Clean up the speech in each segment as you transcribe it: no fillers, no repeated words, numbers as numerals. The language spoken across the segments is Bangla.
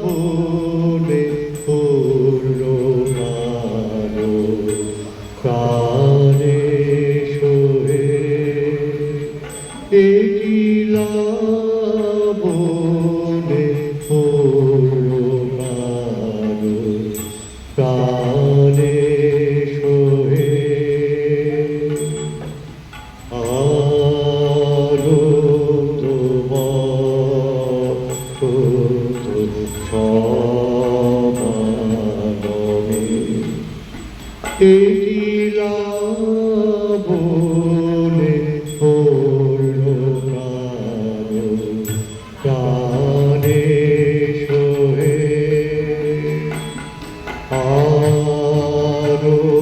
বলে পূর্ণ আলো প্রাণে সহে একিলা বলে পূর্ণ আলো প্রাণে সহে একিলা বলে পূর্ণ প্রাণে সহে আনন্দ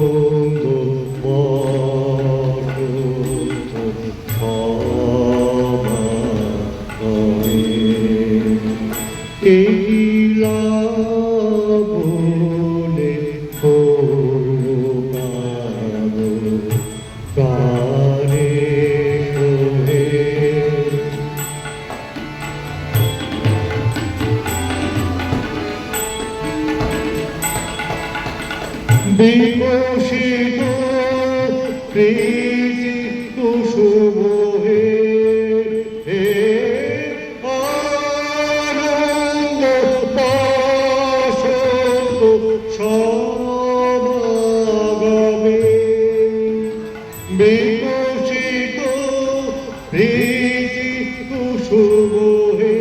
একিলা বলে প্রাণে সহে বিকশিত প্রীতি কুসুম হে আনন্দ পাশত সমাগমে বিকশিত প্রীতি কুসুম হে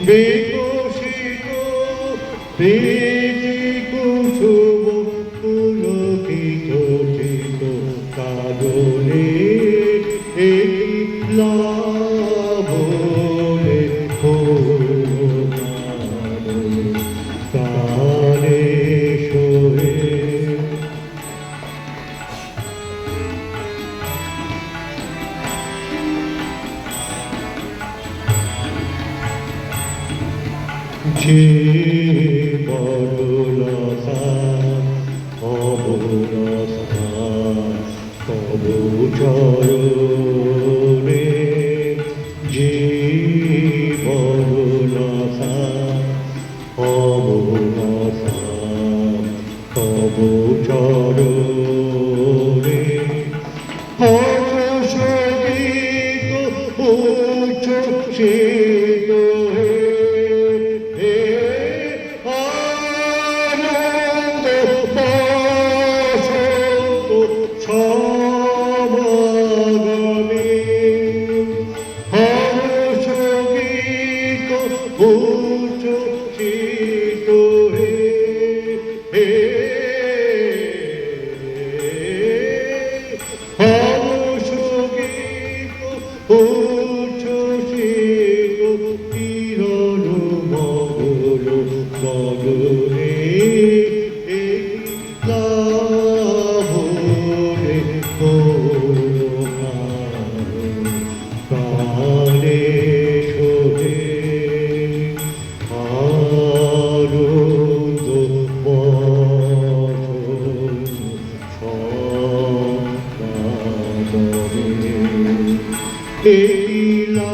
বিকশিত প্রীতি কুসুম পুলকিত চিত কাজলে একিলা বলে পূর্ণ প্রাণে সহে যে বড়লতা অবলতা তব চরণে যে বড়লতা অবলতা তব চরণে হর্ষগীত উচ্ছ্বসিত সমাগমে হর্ষগীত উচ্ছ্বসিত হে হর্ষগীত উচ্ছ্বসিত কিরণ মঙ্গল গগনে প্রাণে সহে আনন্দ সমাগমে একিলা